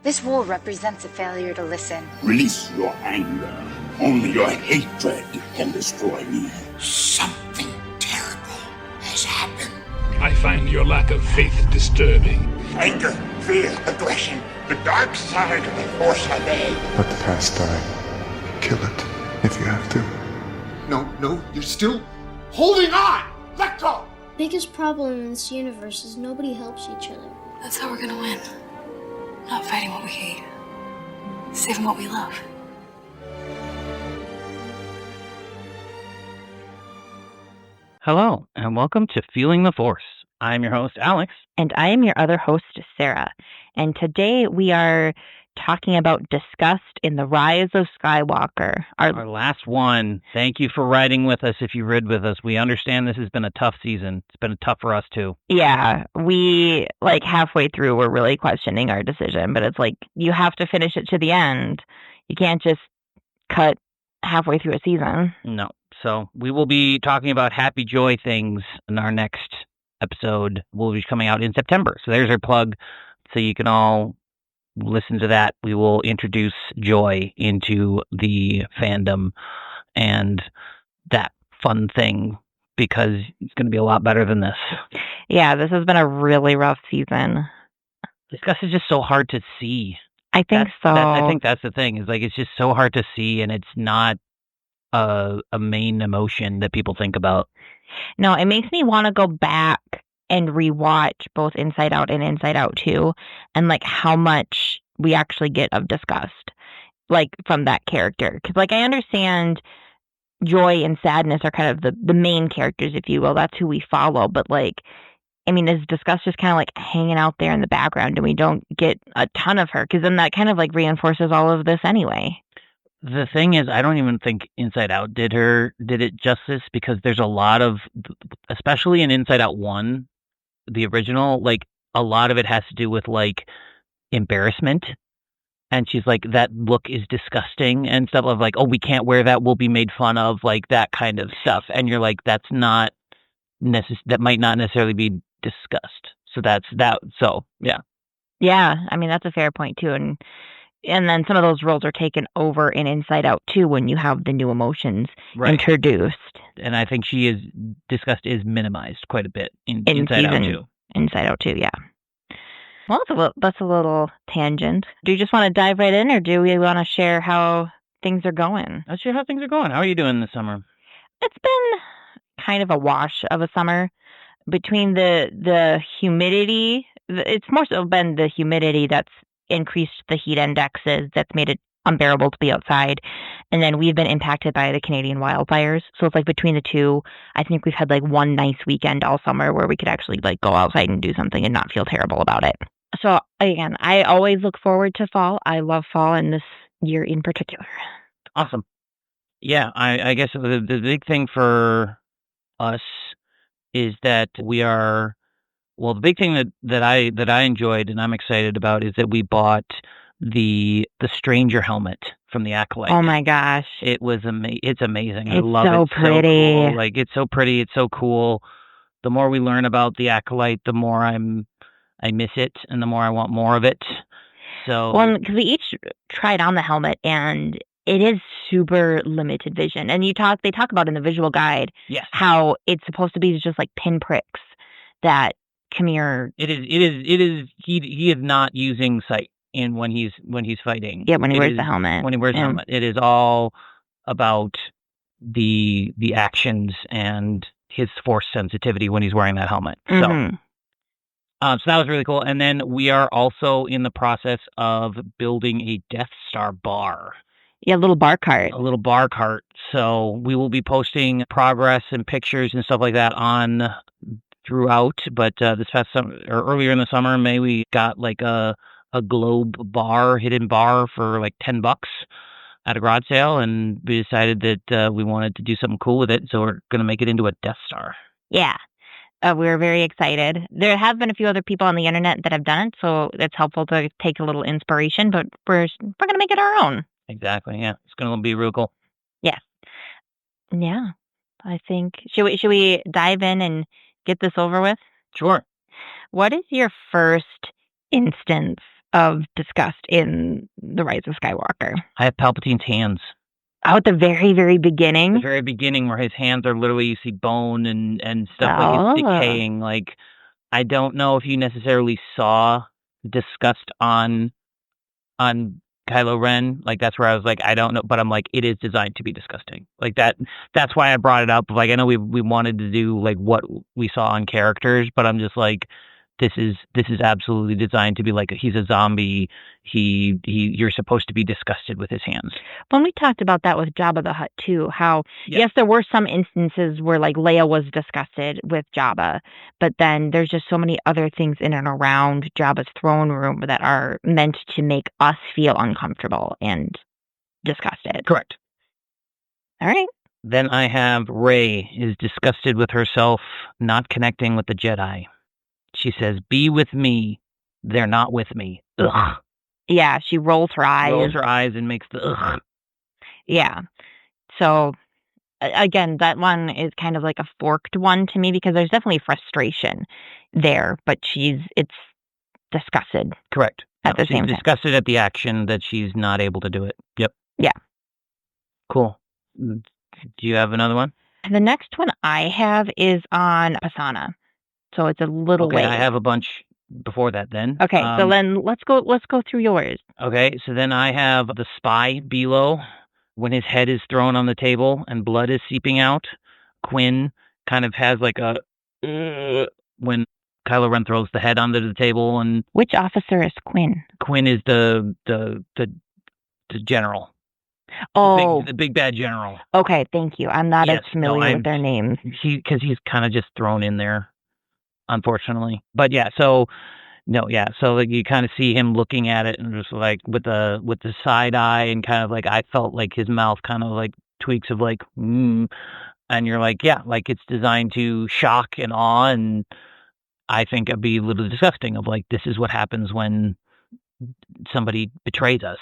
This war represents a failure to listen. Release your anger. Only your hatred can destroy me. Something terrible has happened. I find your lack of faith disturbing. Anger, fear, aggression. The dark side of the Force I made. Let the past die. Kill it if you have to. No, you're still holding on! Let go! Biggest problem in this universe is nobody helps each other. That's how we're gonna win. Not fighting what we hate. Saving what we love. Hello, and welcome to Feeling the Force. I'm your host, Alex. And I am your other host, Sarah. And today we are talking about Disgust in the Rise of Skywalker. Our last one. Thank you for riding with us if you rid with us. We understand this has been a tough season. It's been tough for us, too. Yeah, we, halfway through, we're really questioning our decision. But it's you have to finish it to the end. You can't just cut halfway through a season. No. So we will be talking about happy joy things in our next episode. Will be coming out in September. So there's our plug. So you can all listen to that. We will introduce joy into the fandom and that fun thing because it's going to be a lot better than this. Yeah, this has been a really rough season. Disgust is just so hard to see. I think I think that's the thing. Is it's just so hard to see, and it's not a main emotion that people think about. No, it makes me want to go back and rewatch both Inside Out and Inside Out 2 and how much we actually get of disgust from that character. Because I understand joy and sadness are kind of the main characters, if you will. That's who we follow. But is disgust just kind of hanging out there in the background and we don't get a ton of her? Because then that kind of reinforces all of this anyway. The thing is, I don't even think Inside Out did it justice, because there's a lot of, especially in Inside Out 1, the original, a lot of it has to do with embarrassment. And she's that look is disgusting and stuff of oh, we can't wear that, we'll be made fun of, that kind of stuff. And you're that's not that might not necessarily be disgust. So that's that. So yeah. Yeah. That's a fair point too. And then some of those roles are taken over in Inside Out 2 when you have the new emotions introduced. And I think disgust is minimized quite a bit in Inside Out 2. Inside Out 2, yeah. Well, that's a little tangent. Do you just want to dive right in, or do we want to share how things are going? Let's share how things are going. How are you doing this summer? It's been kind of a wash of a summer. Between the humidity, it's more so been the humidity that's increased the heat indexes, that's made it unbearable to be outside. And then we've been impacted by the Canadian wildfires. So it's between the two, I think we've had one nice weekend all summer where we could actually go outside and do something and not feel terrible about it. So again, I always look forward to fall. I love fall, and this year in particular. Awesome. Yeah, I guess the big thing for us is that we are, well, the big thing that I enjoyed and I'm excited about is that we bought the Stranger helmet from the Acolyte. Oh my gosh. It was it's amazing. It's I love so it. Pretty. So cool. It's so pretty, it's so cool. The more we learn about the Acolyte, the more I miss it and the more I want more of it. So because we each tried on the helmet and it is super limited vision. And they talk about in the visual guide how it's supposed to be just pinpricks that Kamir. It is he is not using sight in when he's fighting. Yeah, when he wears the helmet. When he wears the helmet. It is all about the actions and his force sensitivity when he's wearing that helmet. Mm-hmm. So that was really cool. And then we are also in the process of building a Death Star bar. Yeah, a little bar cart. A little bar cart. So we will be posting progress and pictures and stuff like that on throughout. But this past summer, or earlier in the summer, May, we got a globe bar, hidden bar for $10 at a garage sale, and we decided that we wanted to do something cool with it. So we're going to make it into a Death Star. Yeah. We're very excited. There have been a few other people on the internet that have done it, so it's helpful to take a little inspiration, but we're going to make it our own. Exactly, yeah. It's going to be real cool. Yes. Yeah. I think, should we dive in and get this over with? Sure. What is your first instance of disgust in The Rise of Skywalker. I have Palpatine's hands. Oh, at the very, very beginning? The very beginning where his hands are literally, you see bone and stuff like it's decaying. Like, I don't know if you necessarily saw disgust on Kylo Ren. Like, that's where I was like, I don't know, but I'm like, it is designed to be disgusting. Like that's why I brought it up. Like, I know we wanted to do like what we saw on characters, but I'm just like, this is absolutely designed to be like, he's a zombie. You're supposed to be disgusted with his hands. When we talked about that with Jabba the Hutt too, how yes, there were some instances where like Leia was disgusted with Jabba, but then there's just so many other things in and around Jabba's throne room that are meant to make us feel uncomfortable and disgusted. Correct. All right. Then I have Rey is disgusted with herself not connecting with the Jedi. She says, "Be with me. They're not with me." Ugh. Yeah, she rolls her eyes. Rolls her eyes and makes the ugh. Yeah. So, again, that one is kind of like a forked one to me because there's definitely frustration there, but it's disgusted. Correct. At the same time. She's disgusted at the action that she's not able to do it. Yep. Yeah. Cool. Do you have another one? The next one I have is on Pasaana. So it's a little way. I have a bunch before that then. Okay, so then let's go through yours. Okay, so then I have the spy, Belo, when his head is thrown on the table and blood is seeping out. Quinn kind of has like a when Kylo Ren throws the head onto the table. And which officer is Quinn? Quinn is the general. Oh, the big bad general. Okay, thank you. I'm not as familiar with their names. Because he's kind of just thrown in there, unfortunately. But yeah, so like you kind of see him looking at it and just like with the side eye and kind of like I felt like his mouth kind of like tweaks of like and you're like, yeah, like it's designed to shock and awe, and I think it'd be a little disgusting of like this is what happens when somebody betrays us.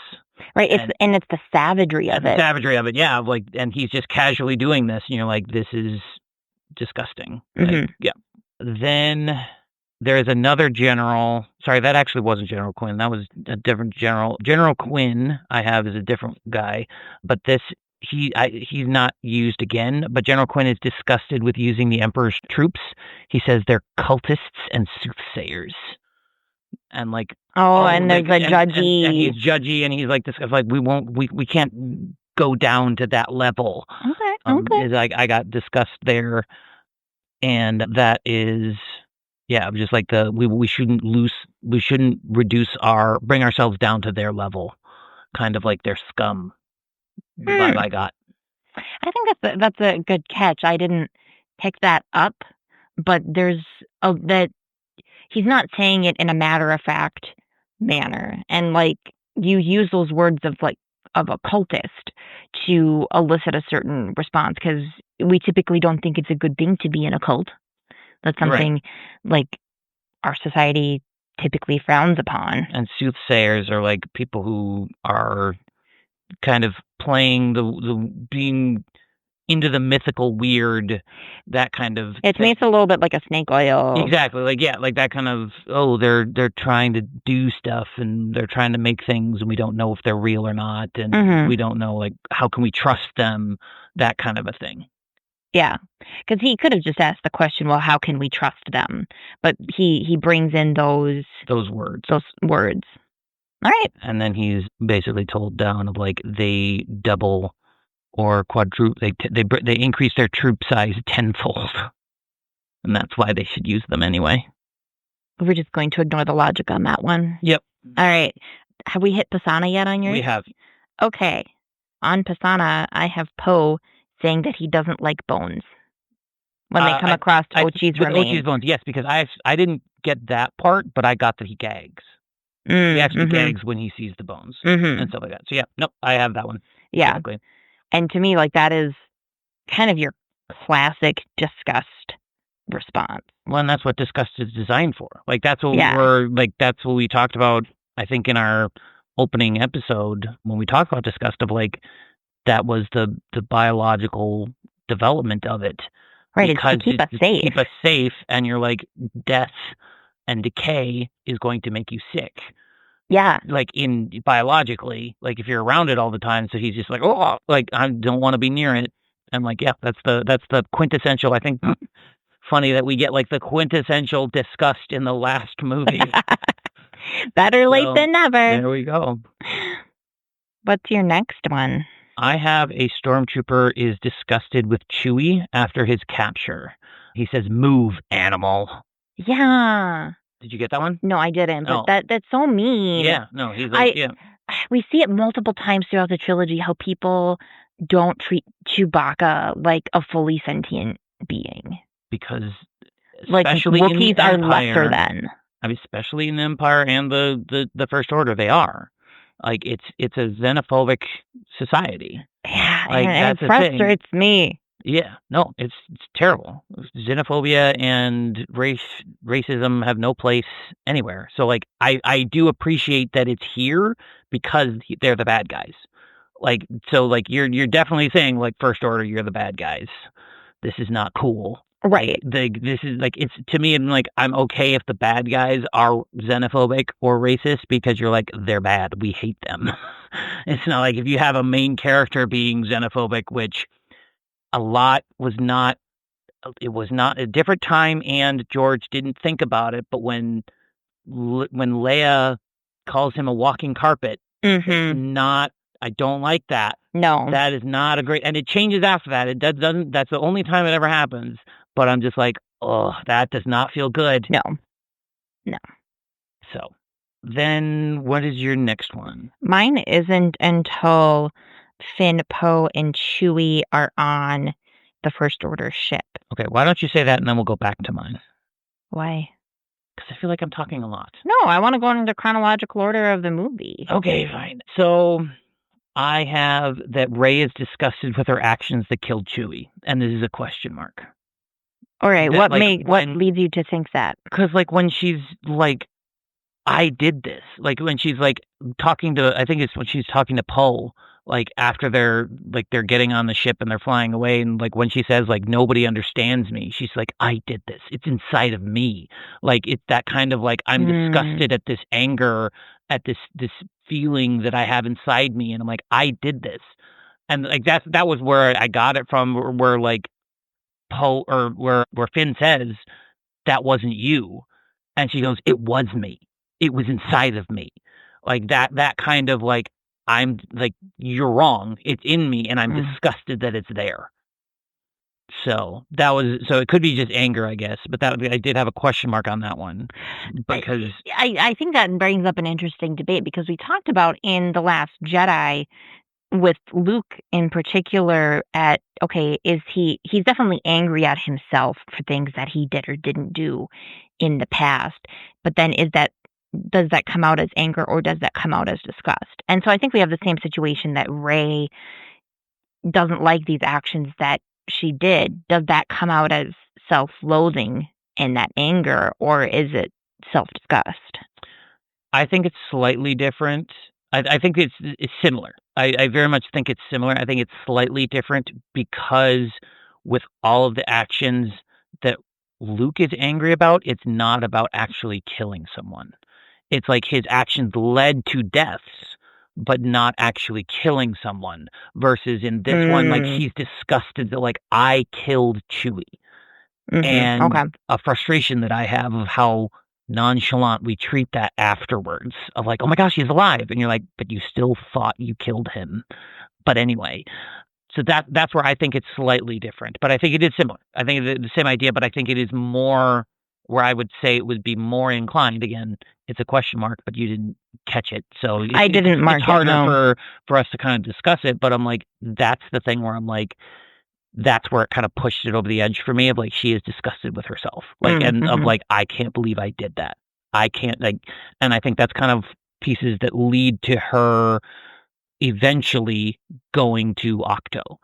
Right, it's the savagery of it. The savagery of it, yeah. Like, and he's just casually doing this, and you're like, this is disgusting. Mm-hmm. Like, yeah. Then there is another general. Sorry, that actually wasn't General Quinn. That was a different general. General Quinn, I have, is a different guy. But this, he's not used again. But General Quinn is disgusted with using the Emperor's troops. He says they're cultists and soothsayers. And like, and there's a judgy. And he's judgy, and he's like this. Like, we can't go down to that level. Okay. Is like I got disgust there, and that is, yeah, just like we shouldn't bring ourselves down to their level, kind of like their scum. Vibe I got. I think that's a good catch. I didn't pick that up, but there's that. He's not saying it in a matter-of-fact manner. And, like, you use those words of a cultist to elicit a certain response, because we typically don't think it's a good thing to be in a cult. That's something, like, our society typically frowns upon. And soothsayers are, like, people who are kind of playing the being into the mythical weird, that kind of It makes a little bit like a snake oil. Exactly. Like, yeah, like that kind of, they're trying to do stuff and they're trying to make things and we don't know if they're real or not. And we don't know, like, how can we trust them? That kind of a thing. Yeah. Because he could have just asked the question, well, how can we trust them? But he brings in those words. Those words. All right. And then he's basically told down of like they double or quadruple, they increase their troop size tenfold, and that's why they should use them anyway. We're just going to ignore the logic on that one. Yep. All right. Have we hit Pasaana yet on yours? We have. Okay. On Pasaana, I have Poe saying that he doesn't like bones when they come across Ochi's remains. Ochi's bones, yes, because I didn't get that part, but I got that he gags. He actually gags when he sees the bones and stuff like that. So yeah, nope, I have that one. Yeah. Exactly. And to me, like, that is kind of your classic disgust response. Well, and that's what disgust is designed for. Like, that's what that's what we talked about, I think, in our opening episode when we talked about disgust, of like, that was the biological development of it. Right, it's to keep us safe. Keep us safe, and you're like, death and decay is going to make you sick. Yeah. Like in biologically, like if you're around it all the time, so he's just like, oh, like I don't want to be near it. And like, yeah, that's the quintessential. I think funny that we get like the quintessential disgust in the last movie. Better late So, than never. There we go. What's your next one? I have a stormtrooper is disgusted with Chewie after his capture. He says, "Move, animal." Yeah. Did you get that one? No, I didn't. But Oh. that's so mean. Yeah. No, he's like, yeah. We see it multiple times throughout the trilogy how people don't treat Chewbacca like a fully sentient being. Because Like especially in the Wookiees are Empire, lesser than. I mean, especially in the Empire and the First Order, they are. Like it's a xenophobic society. Yeah, Like, and that's it the thing. frustrates me. Yeah, no, it's terrible. Xenophobia and racism have no place anywhere. So like I do appreciate that it's here because they're the bad guys. Like so like you're definitely saying like First Order, you're the bad guys. This is not cool. Right. This is like it's to me. I'm like I'm okay if the bad guys are xenophobic or racist because you're like they're bad. We hate them. It's not like if you have a main character being xenophobic, which a lot was not. It was not a different time, and George didn't think about it. But when Leia calls him a walking carpet, it's not. I don't like that. No, that is not a great. And it changes after that. It doesn't. That's the only time it ever happens. But I'm just like, oh, that does not feel good. No. So, then what is your next one? Mine isn't until Finn, Poe, and Chewie are on the First Order ship. Okay, why don't you say that and then we'll go back to mine? Why? Because I feel like I'm talking a lot. No, I want to go into chronological order of the movie. Okay, fine. So I have that Rey is disgusted with her actions that killed Chewie, and this is a question mark. All right, That, what leads you to think that? Because like when she's like, I did this. Like when she's like talking to, I think it's when she's talking to Poe, like after they're getting on the ship and they're flying away, and like when she says like nobody understands me, she's like, I did this. It's inside of me. Like it's that kind of like I'm disgusted at this anger, at this feeling that I have inside me, and I'm like, I did this. And like that was where I got it from, where like Poe or where Finn says that wasn't you, and she goes, it was me. It was inside of me. Like that kind of like, I'm like, you're wrong. It's in me, and I'm disgusted that it's there. So it could be just anger, I guess. But I did have a question mark on that one because I think that brings up an interesting debate because we talked about in The Last Jedi with Luke in particular at, okay, he's definitely angry at himself for things that he did or didn't do in the past. But then does that come out as anger or does that come out as disgust? And so I think we have the same situation that Rey doesn't like these actions that she did. Does that come out as self-loathing and that anger, or is it self-disgust? I think it's slightly different. I think it's similar. I very much think it's similar. I think it's slightly different because with all of the actions that Luke is angry about, it's not about actually killing someone. It's like his actions led to deaths, but not actually killing someone. Versus in this one, like he's disgusted that like I killed Chewie. And a frustration that I have of how nonchalant we treat that afterwards of like, oh my gosh, he's alive. And you're like, but you still thought you killed him. But anyway, so that's where I think it's slightly different, but I think it is similar. I think it's the same idea, but I think it is more where I would say it would be more inclined. Again, it's a question mark, but you didn't catch it. So I didn't mark it's harder it, no. for us to kind of discuss it, but I'm like, that's the thing where I'm like, that's where it kind of pushed it over the edge for me of like, she is disgusted with herself. Like, and of like, I can't believe I did that. I can't like, and I think that's kind of pieces that lead to her eventually going to Octo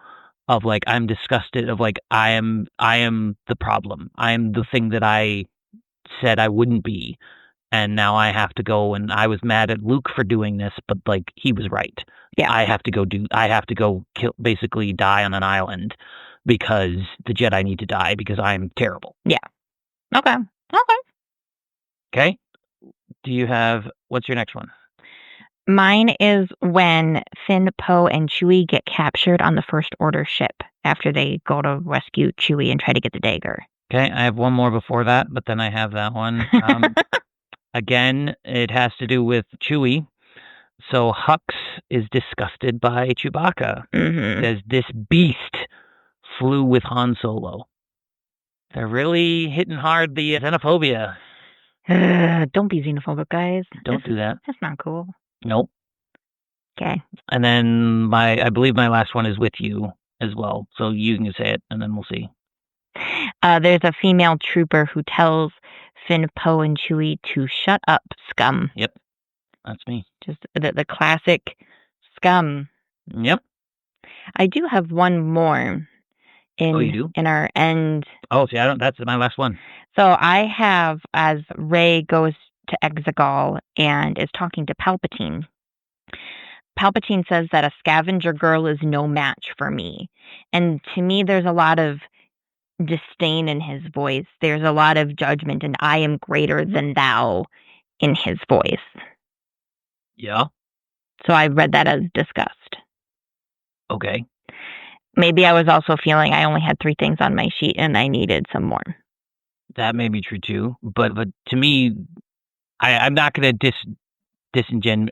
of like, I'm disgusted of like, I am the problem. I am the thing that I said I wouldn't be. And now I have to go, and I was mad at Luke for doing this, but like he was right. Yeah. I have to go kill, basically die on an island because the Jedi need to die because I'm terrible. Yeah. Okay. Okay. What's your next one? Mine is when Finn, Poe, and Chewie get captured on the First Order ship after they go to rescue Chewie and try to get the dagger. Okay, I have one more before that, but then I have that one. Again, it has to do with Chewie. So Hux is disgusted by Chewbacca. Mm-hmm. Says this beast flew with Han Solo. They're really hitting hard the xenophobia. Don't be xenophobic, guys. Don't do that. That's not cool. Nope. Okay. And then I believe my last one is with you as well. So you can say it, and then we'll see. There's a female trooper who tells Finn, Poe, and Chewie to shut up, scum. Yep. That's me. Just the classic scum. Yep. I do have one more in our end. Oh, see, that's my last one. So I have, as Rey goes to Exegol and is talking to Palpatine. Palpatine says that a scavenger girl is no match for me. And to me, there's a lot of disdain in his voice. There's a lot of judgment, and I am greater than thou in his voice. Yeah. So I read that as disgust. Okay. Maybe I was also feeling I only had 3 things on my sheet and I needed some more. That may be true too, but to me, I'm not going to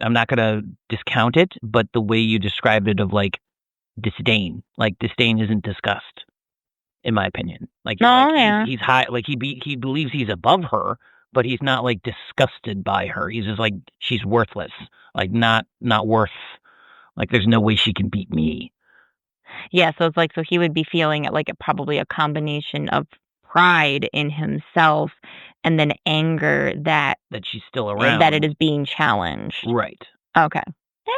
I'm not going to discount it, but the way you described it of like disdain isn't disgust, in my opinion. He's high, like he believes he's above her, but he's not like disgusted by her. He's just like, she's worthless, like not worth, like there's no way she can beat me. Yeah, so it's like, so he would be feeling like probably a combination of pride in himself and then anger that she's still around, that it is being challenged. Right. Okay. All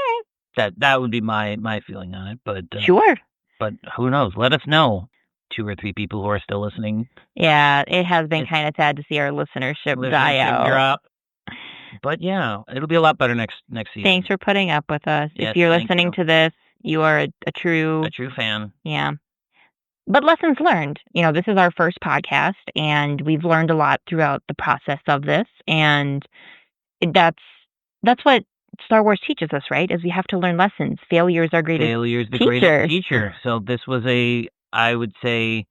right. That would be my feeling on it, but sure. But who knows? Let us know. 2 or 3 people who are still listening. Yeah, it has been kind of sad to see our listenership die out. Drop. But yeah, it'll be a lot better next season. Thanks for putting up with us. Yes, if you're listening to this, you are a true fan. Yeah. But lessons learned. This is our first podcast, and we've learned a lot throughout the process of this, and that's what Star Wars teaches us, right? Is we have to learn lessons. Failure is our greatest the greatest teacher. So this was I wouldn't say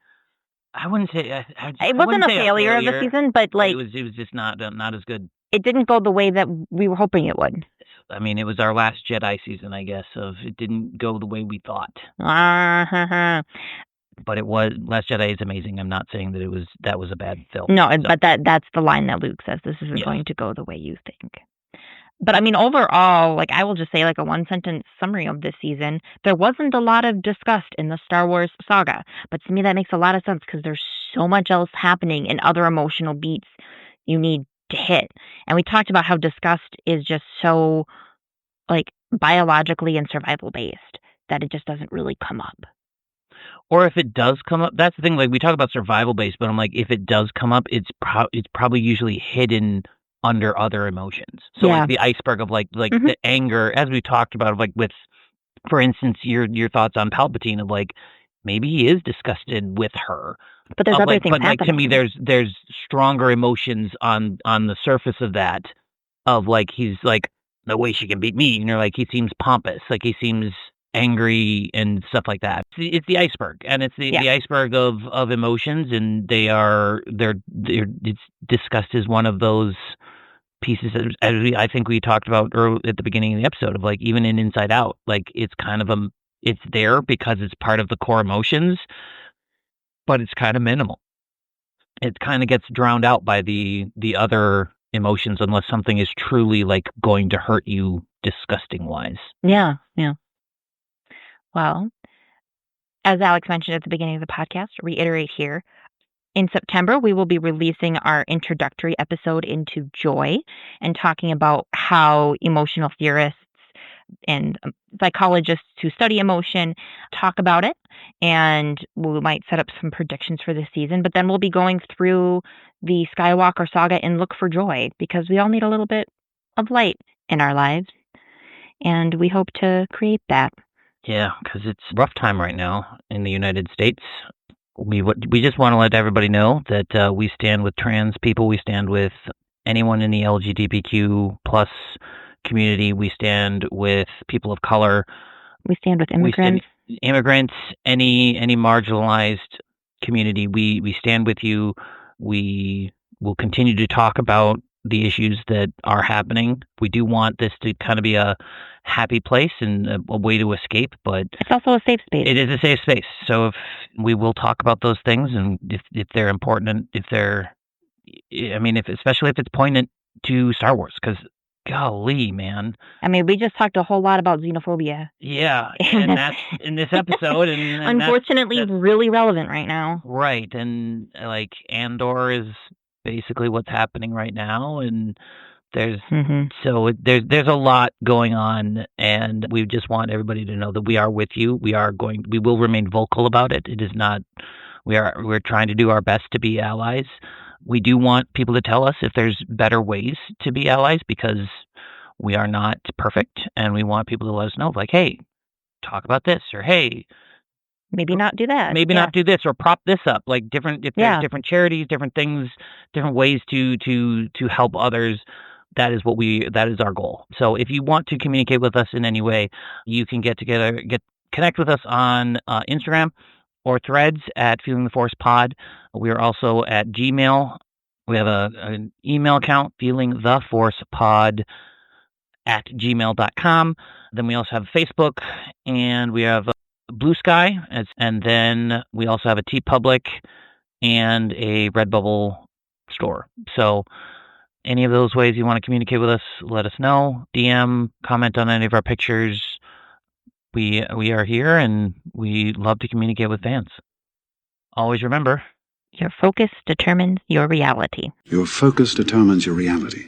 it wasn't a failure of the season, but like it was just not as good. It didn't go the way that we were hoping it would. I mean, it was our last Jedi season, I guess, of it didn't go the way we thought. But it was, Last Jedi is amazing. I'm not saying that was a bad film. No, but that's the line that Luke says. This isn't going to go the way you think. But I mean, overall, like I will just say like a 1-sentence summary of this season, there wasn't a lot of disgust in the Star Wars saga. But to me, that makes a lot of sense because there's so much else happening and other emotional beats you need to hit. And we talked about how disgust is just so like biologically and survival based that it just doesn't really come up. Or if it does come up, that's the thing. Like we talk about survival based, but I'm like, if it does come up, it's probably usually hidden under other emotions. So like the iceberg of like the anger, as we talked about, like with, for instance, your thoughts on Palpatine of like maybe he is disgusted with her. But there's other things but like happening. to me, there's stronger emotions on the surface of that. Of like he's like, no way she can beat me. You know, like he seems pompous, like he seems angry and stuff like that. It's the iceberg, and it's the iceberg of emotions, and it's disgust is one of those pieces. I think we talked about at the beginning of the episode of like even in Inside Out, like it's kind of it's there because it's part of the core emotions, but it's kind of minimal. It kind of gets drowned out by the other emotions unless something is truly like going to hurt you disgusting wise. Yeah. Well, as Alex mentioned at the beginning of the podcast, reiterate here, in September, we will be releasing our introductory episode into joy and talking about how emotional theorists and psychologists who study emotion talk about it. And we might set up some predictions for this season, but then we'll be going through the Skywalker saga and look for joy because we all need a little bit of light in our lives. And we hope to create that. Yeah, because it's a rough time right now in the United States. We just want to let everybody know that we stand with trans people. We stand with anyone in the LGBTQ plus community. We stand with people of color. We stand with immigrants. Immigrants, any marginalized community. We stand with you. We will continue to talk about the issues that are happening. We do want this to kind of be a happy place and a way to escape, but it's also a safe space. It is a safe space. So if we will talk about those things, and if they're important, especially if it's poignant to Star Wars, because golly, man. I mean, we just talked a whole lot about xenophobia. Yeah, and that's in this episode, and unfortunately that's really relevant right now. Right, and like Andor is basically what's happening right now, and there's there's a lot going on, and we just want everybody to know that we are with you. We will remain vocal about it. It is not. We're trying to do our best to be allies. We do want people to tell us if there's better ways to be allies, because we are not perfect, and we want people to let us know, like, hey, talk about this, or hey, maybe not do that. Maybe not do this, or prop this up. Like there's different charities, different things, different ways to help others. That is our goal. So if you want to communicate with us in any way, you can connect with us on Instagram or Threads at feelingtheforcepod. We are also at Gmail. We have an email account, feelingtheforcepod@gmail.com. Then we also have Facebook, and we have BlueSky, and then we also have a TeePublic and a Redbubble store. So any of those ways you want to communicate with us, let us know. DM, comment on any of our pictures. We are here, and we love to communicate with fans. Always remember, your focus determines your reality. Your focus determines your reality.